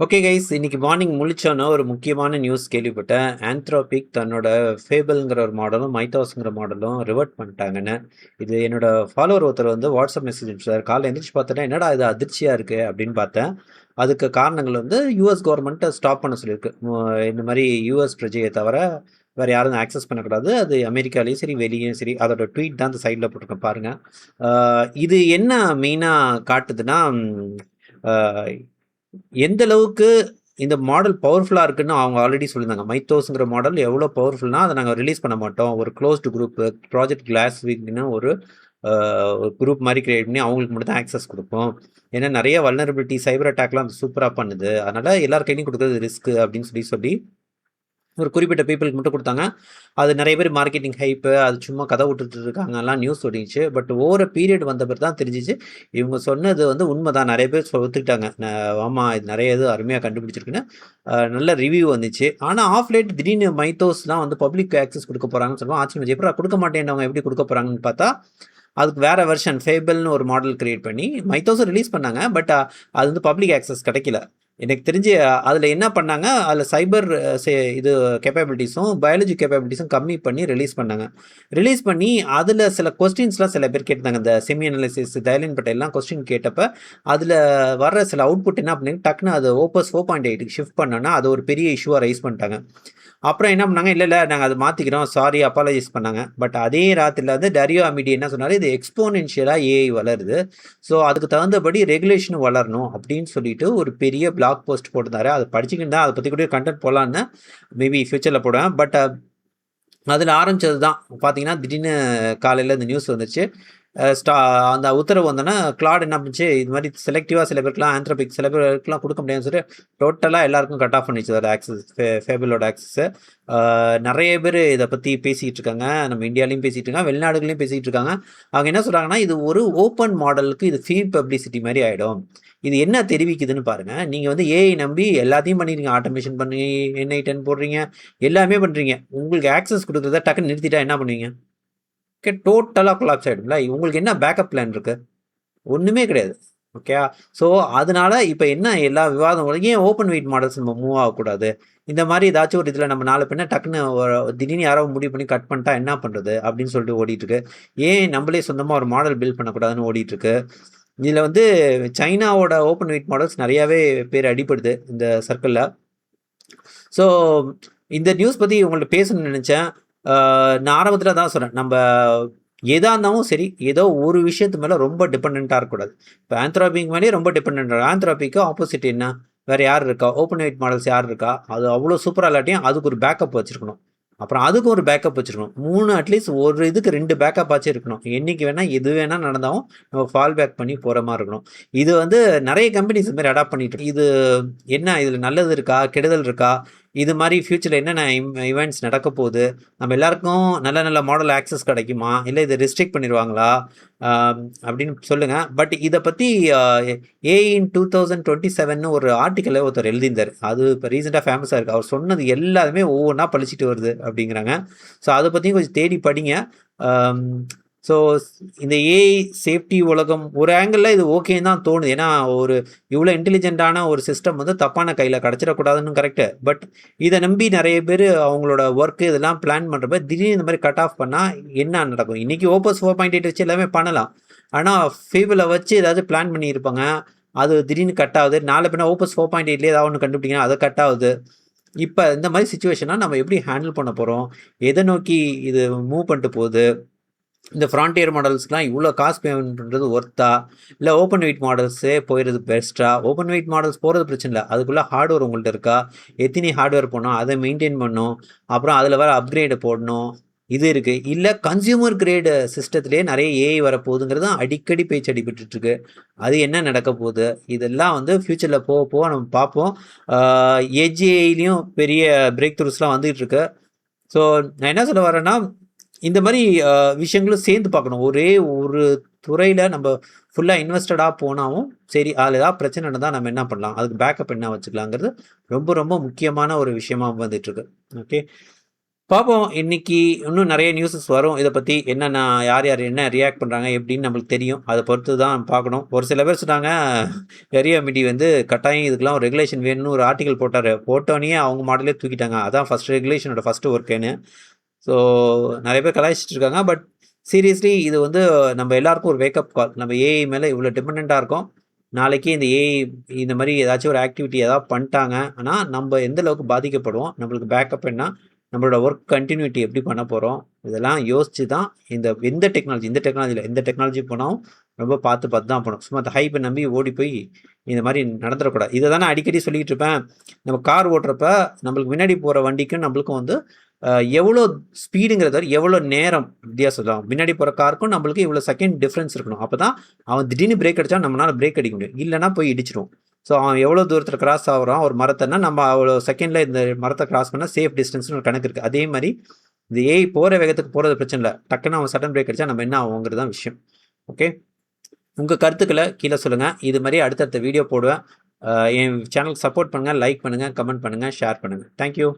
Okay guys, இன்னைக்கு morning முழிச்சோன்னா ஒரு முக்கியமான நியூஸ் கேள்விப்பட்டேன். ஆந்த்ரோபிக் தன்னோட ஃபேபிள்ங்கிற ஒரு மாடலும் மைத்தாஸ்ங்கிற மாடலும் ரிவர்ட் பண்ணிட்டாங்கன்னு. இது என்னோட ஃபாலோவர் ஒருத்தர் வந்து வாட்ஸ்அப் மெசேஜ் அனுப்பிச்சார். காலைல எந்திரிச்சு பார்த்தேன்னா, என்னடா இது அதிர்ச்சியாக இருக்குது அப்படின்னு பார்த்தேன். அதுக்கு காரணங்கள் வந்து யூஎஸ் கவர்மெண்ட்டை ஸ்டாப் பண்ண சொல்லியிருக்கு. இந்த மாதிரி யூஎஸ் பிரஜையை தவிர வேறு யாரும் ஆக்சஸ் பண்ணக்கூடாது. அது அமெரிக்காலேயும் சரி வெளியும் சரி. அதோட ட்வீட் தான் அந்த சைடில் போட்டிருக்கேன் பாருங்கள். இது என்ன மெயினாக காட்டுதுன்னா, எந்த அளவுக்கு இந்த மாடல் பவர்ஃபுல்லாக இருக்குன்னு அவங்க ஆல்ரெடி சொல்லியிருந்தாங்க. மைத்தோஸ்ங்கிற மாடல் எவ்வளோ பவர்ஃபுல்னா அதை நாங்கள் ரிலீஸ் பண்ண மாட்டோம். ஒரு க்ளோஸ்டு குரூப் ப்ராஜெக்ட் கிளாஸ் வீக்னு ஒரு குரூப் மாதிரி கிரியேட் பண்ணி அவங்களுக்கு மட்டும் தான் ஆக்சஸ் கொடுப்போம். ஏன்னா நிறைய வல்னரபிலிட்டி சைபர் அட்டாக்லாம் சூப்பராக பண்ணுது. அதனால் எல்லார் கையிலையும் கொடுக்குறது ரிஸ்க் அப்படின்னு சொல்லி ஒரு குறிப்பிட்ட பீப்புளுக்கு மட்டும் கொடுத்தாங்க. அது நிறைய பேர் மார்க்கெட்டிங் ஹைப்பு அது சும்மா கதை விட்டுட்டு இருக்காங்கலாம் நியூஸ் ஓடிச்சு. பட் ஓவர பீரியட் வந்த பிறகு தான் தெரிஞ்சிச்சு இவங்க சொன்னது வந்து உண்மை தான். நிறைய பேர் ஒத்துக்கிட்டாங்க. ஆமாம், இது நிறைய இது அருமையாக கண்டுபிடிச்சிருக்குன்னு நல்ல ரிவ்யூ வந்துச்சு. ஆனால் ஆஃப் லேட் திடீர்னு மைத்தோஸ்லாம் வந்து பப்ளிக் ஆக்சஸ் கொடுக்க போகிறாங்கன்னு சொல்லுவோம். ஆச்சரியம் எப்போ கொடுக்க மாட்டேன்றவங்க எப்படி கொடுக்க போகிறாங்கன்னு பார்த்தா, அதுக்கு வேறு வெர்ஷன் ஃபேபிள்னு ஒரு மாடல் கிரியேட் பண்ணி மைத்தோஸும் ரிலீஸ் பண்ணாங்க. பட் அது வந்து பப்ளிக் ஆக்சஸ் கிடைக்கல. எனக்கு தெரிஞ்சு அதில் என்ன பண்ணாங்க, அதில் சைபர் இது கேப்பபிலிட்டிஸும் பயாலஜி கேப்பபிலிட்டிஸும் கம்மி பண்ணி ரிலீஸ் பண்ணாங்க. ரிலீஸ் பண்ணி அதில் சில கொஸ்டின்ஸ்லாம் சில பேர் கேட்டாங்க. இந்த செமி அனாலிசிஸ் தைலின் பட்டெல்லாம் கொஸ்டின் கேட்டப்போ அதில் வர்ற சில அவுட்புட் என்ன பண்ணி டக்குன்னு அது ஓப்பஸ் 4.8க்கு ஷிஃப்ட் பண்ணோன்னா அது ஒரு பெரிய இஷ்யூவாக ரைஸ் பண்ணிட்டாங்க. அப்புறம் என்ன பண்ணாங்க, இல்லை நாங்கள் அதை மாற்றிக்கிறோம் சாரி அப்பாலஜைஸ் பண்ணாங்க. பட் அதே ராத்திரியில் வந்து டரியோ அமிடி என்ன சொன்னார், இது எக்ஸ்போனென்ஷியலாக ஏஐ வளருது, ஸோ அதுக்கு தகுந்தபடி ரெகுலேஷனும் வளரணும் அப்படின்னு சொல்லிட்டு ஒரு பெரிய பிளாக் போஸ்ட் போட்டிருந்தாரு. அதை படிச்சுக்கிட்டு தான் அதை பற்றி கூட கண்டென்ட் போடலான்னு மேபி ஃபியூச்சரில் போடுவேன். பட் அதில் ஆரம்பித்தது தான் பார்த்தீங்கன்னா திடீர்னு காலையில் இந்த நியூஸ் வந்துச்சு. அந்த உத்தரவு வந்தோன்னா கிளாட் என்ன பண்ணிச்சு, இது மாதிரி செலக்டிவாக சில பேருக்குலாம் ஆந்த்ரோபிக் சில பேருக்குலாம் கொடுக்க முடியாதுன்னு சொல்லி டோட்டலாக எல்லாருக்கும் கட் ஆஃப் பண்ணிச்சு அதோட ஆக்சஸ், ஃபேபிளோட ஆக்சஸை. நிறைய பேர் இதை பற்றி பேசிகிட்டு இருக்காங்க. நம்ம இந்தியாலையும் பேசிகிட்டு இருக்காங்க, வெளிநாடுகளையும் பேசிகிட்டு இருக்காங்க. அவங்க என்ன சொல்கிறாங்கன்னா, இது ஒரு ஓப்பன் மாடலுக்கு இது ஃபீட் பப்ளிசிட்டி மாதிரி ஆகிடும். இது என்ன தெரிவிக்குதுன்னு பாருங்கள். நீங்கள் வந்து ஏஐ நம்பி எல்லாத்தையும் பண்ணிடுறீங்க, ஆட்டோமேஷன் பண்ணி NI10 போடுறீங்க, எல்லாமே பண்ணுறீங்க. உங்களுக்கு ஆக்சஸ் கொடுக்குறத டக்குன்னு நிறுத்திட்டா என்ன பண்ணுவீங்க? டோட்டலாக கொலாப்ஸ் ஆகிடும்ல. உங்களுக்கு என்ன பேக்கப் பிளான் இருக்குது? ஒன்றுமே கிடையாது. ஓகே. ஸோ அதனால இப்போ என்ன எல்லா விவாதம் ஏன் ஓப்பன் வெயிட் மாடல்ஸ் நம்ம மூவ் ஆகக்கூடாது? இந்த மாதிரி ஏதாச்சும் ஒரு இதில் நம்ம நாலு பின்ன டக்குன்னு திடீர்னு யாரோ முடிவு பண்ணி கட் பண்ணிட்டா என்ன பண்ணுறது அப்படின்னு சொல்லிட்டு ஓடிட்டுருக்கு. ஏன் நம்மளே சொந்தமாக ஒரு மாடல் பில்ட் பண்ணக்கூடாதுன்னு ஓடிட்டுருக்கு. இதில் வந்து சைனாவோட ஓப்பன் வெயிட் மாடல்ஸ் நிறையாவே பேர் அடிப்படுது இந்த சர்க்கிளில். ஸோ இந்த நியூஸ் பற்றி உங்கள்கிட்ட பேசணும்னு நினச்சேன். நான் ஆரம்பத்தில் தான் சொன்னேன், நம்ம எதாக இருந்தாலும் சரி ஏதோ ஒரு விஷயத்து மேலே ரொம்ப டிபெண்ட்டாக இருக்கக்கூடாது. இப்போ ஆந்த்ரோபிக் மேலேயே ரொம்ப டிபெண்ட். ஆந்த்ரோபிக்கு ஆப்போசிட் என்ன வேறு யார் இருக்கா? ஓப்பன் வெயிட் மாடல்ஸ் யார் இருக்கா? அது அவ்வளோ சூப்பராக இல்லாட்டியும் அதுக்கு ஒரு பேக்கப் வச்சுருக்கணும். அப்புறம் அதுக்கு ஒரு பேக்கப் வச்சுருக்கணும். 3 அட்லீஸ்ட் ஒரு இதுக்கு 2 பேக்கப் ஆச்சு இருக்கணும். என்றைக்கு வேணால் எது வேணால் நடந்தாலும் நம்ம ஃபால் பேக் பண்ணி போகிற மாதிரி இருக்கணும். இது வந்து நிறைய கம்பெனிஸ் இது மாதிரி அடாப்ட் பண்ணிட்டு இது என்ன இதில் நல்லது இருக்கா கெடுதல் இருக்கா? இது மாதிரி ஃப்யூச்சரில் என்னென்ன ஈவெண்ட்ஸ் நடக்க போகுது? நம்ம எல்லாருக்கும் நல்ல நல்ல மாடல் ஆக்சஸ் கிடைக்குமா? இல்லை இதை ரெஸ்ட்ரிக்ட் பண்ணிடுவாங்களா அப்படின்னு சொல்லுங்கள். பட் இதை பற்றி ஏஐ இன் 2027 ஒரு ஆர்டிக்கலை ஒருத்தர் எழுதியிருந்தார். அது இப்போ ரீசெண்டாக ஃபேமஸாக இருக்குது. அவர் சொன்னது எல்லாருமே ஒவ்வொன்றா பழிச்சிட்டு வருது அப்படிங்கிறாங்க. ஸோ அதை பற்றியும் கொஞ்சம் தேடி படிங்க. ஸோ இந்த ஏஐ சேஃப்டி உலகம் ஒரு ஆங்கிளில் இது ஓகேன்னு தான் தோணுது. ஏன்னா ஒரு இவ்வளோ இன்டெலிஜென்ட்டான ஒரு சிஸ்டம் வந்து தப்பான கையில் கிடச்சிடக்கூடாதுன்னு கரெக்டு. பட் இதை நம்பி நிறைய பேர் அவங்களோட ஒர்க்கு இதெல்லாம் பிளான் பண்ணுறப்ப திடீர்னு இந்த மாதிரி கட் ஆஃப் பண்ணால் என்ன நடக்கும்? இன்றைக்கி ஓப்பஸ் 4.8 வச்சு எல்லாமே பண்ணலாம். ஆனால் ஃபேபிளை வச்சு ஏதாவது பிளான் பண்ணியிருப்பாங்க, அது திடீர்னு கட் ஆகுது. நாலு பின்னா ஓப்பஸ் 4.8 ஏதாவது ஒன்று கண்டுபிடிங்கன்னா அதை கட் ஆகுது. இப்போ இந்த மாதிரி சுச்சுவேஷனாக நம்ம எப்படி ஹேண்டில் பண்ண போகிறோம்? எதை நோக்கி இது மூவ் பண்ணிட்டு போகுது? இந்த ஃப்ரான்டியர் மாடல்ஸ்லாம் இவ்வளோ காசு பேமெண்ட் பண்ணுறது ஒர்த்தா? இல்லை ஓப்பன் வெயிட் மாடல்ஸே போயிடுறது பெஸ்ட்டா? ஓப்பன் வெயிட் மாடல்ஸ் போகிறது பிரச்சனை இல்லை, அதுக்குள்ளே ஹார்ட்வேர் உங்கள்கிட்ட இருக்கா? எத்தனை ஹார்ட்வேர் போடணும், அதை மெயின்டைன் பண்ணணும், அப்புறம் அதில் வர அப்கிரேடு போடணும். இது இருக்குது. இல்லை கன்சியூமர் கிரேடு சிஸ்டத்துலேயே நிறைய ஏஐ வரப்போகுதுங்கிறது அடிக்கடி பேச்சு அடிபட்டுருக்கு. அது என்ன நடக்க போகுது? இதெல்லாம் வந்து ஃப்யூச்சரில் போக போக நம்ம பார்ப்போம். எட்ஜ் ஏஐலையும் பெரிய பிரேக் த்ரூஸ்லாம் வந்துகிட்டு இருக்கு. ஸோ நான் என்ன சொல்ல வரேன்னா, இந்த மாதிரி விஷயங்களும் சேர்ந்து பார்க்கணும். ஒரே ஒரு துறையில் நம்ம ஃபுல்லாக இன்வெஸ்டடாக போனாலும் சரி, அதில் ஏதாவது பிரச்சனை நடந்தால் நம்ம என்ன பண்ணலாம், அதுக்கு பேக்கப் என்ன வச்சுக்கலாங்கிறது ரொம்ப ரொம்ப முக்கியமான ஒரு விஷயமா வந்துட்டுருக்கு. ஓகே. பார்ப்போம். இன்னைக்கு இன்னும் நெறைய நியூஸஸ் வரும். இத பத்தி என்னென்ன யார் யார் என்ன ரியாக்ட் பண்றாங்க எப்படின்னு நம்மளுக்கு தெரியும். அத பொறுத்து தான் பார்க்கணும். ஒரு சில பேர் சொன்னாங்க, பெரிய மீடி வந்து கட்டாயம் இதுக்கெல்லாம் ஒரு ரெகுலேஷன் வேணும்னு ஒரு ஆர்டிகிள் போட்டாரு. போட்டோனயே அவங்க மாடலே தூக்கிட்டாங்க. அதான் ஃபர்ஸ்ட் ரெகுலேஷனோட ஃபர்ஸ்ட் ஒர்க்குன்னு. ஸோ நெறைய பேர் கலாய்ச்சிட்டு இருக்காங்க. பட் சீரியஸ்லி இது வந்து நம்ம எல்லாருக்கும் ஒரு வேக்கப் கால். நம்ம ஏஐ மேல இவ்வளோ டிபெண்டன்ட்டா இருக்கோம். நாளைக்கு இந்த ஏஐ இந்த மாரி ஏதாச்சும் ஒரு ஆக்டிவிட்டி ஏதாவது பண்ணிட்டாங்க ஆனா, நம்ம எந்த அளவுக்கு பாதிக்கப்படுவோம்? நம்மளுக்கு பேக்கப் என்ன? நம்மளோட ஒர்க் கன்டினியூட்டி எப்படி பண்ண போறோம்? இதெல்லாம் யோசிச்சு தான் எந்த டெக்னாலஜி இந்த டெக்னாலஜி இல்ல. எந்த டெக்னாலஜி போனாலும் ரொம்ப பார்த்து பார்த்து தான் போணும். சும்மா அந்த ஹைப்ப நம்பி ஓடி போய் இந்த மாரி நடந்துறக்கூடாது. இத தான் நான் அடிக்கடி சொல்லிக்கிட்டு இருப்பேன். நம்ம கார் ஓட்டுறப்ப நம்மளுக்கு முன்னாடி போற வண்டிக்கும் நம்மளுக்கும் வந்து எவ்வளோ ஸ்பீடுங்கிறத விட எவ்வளோ நேரம் வித்தியாசம் தான். முன்னாடி போற காருக்கும் நம்மளுக்கும் இவ்வளோ செகண்ட் டிஃபரன்ஸ் இருக்கணும். அப்பதான் அவன் திடீர்னு பிரேக் அடிச்சா நம்மளால பிரேக் அடிக்க முடியும். இல்லன்னா போய் இடிச்சிருவோம். ஸோ அவன் எவ்வளோ தூரத்தில கிராஸ் ஆகுறான் ஒரு மரத்தன்னா, நம்ம அவ்வளோ செகண்ட்ல இந்த மரத்த கிராஸ் பண்ணா சேஃப் டிஸ்டன்ஸ்னு ஒரு கணக்கு இருக்கு. அதே மாரி இந்த ஏஐ போற வேகத்துக்கு போறது பிரச்சனை இல்ல. டக்குன்னு அவன் சடன் பிரேக் அடிச்சா நம்ம என்ன ஆவோங்கிறது தான் விஷயம். ஓகே. உங்க கருத்துக்கள கீழ சொல்லுங்க. இது மாரி அடுத்தடுத்த வீடியோ போடுவேன். என் சேனலுக்கு சப்போர்ட் பண்ணுங்க, லைக் பண்ணுங்க, கமெண்ட் பண்ணுங்க, ஷேர் பண்ணுங்க. Thank you.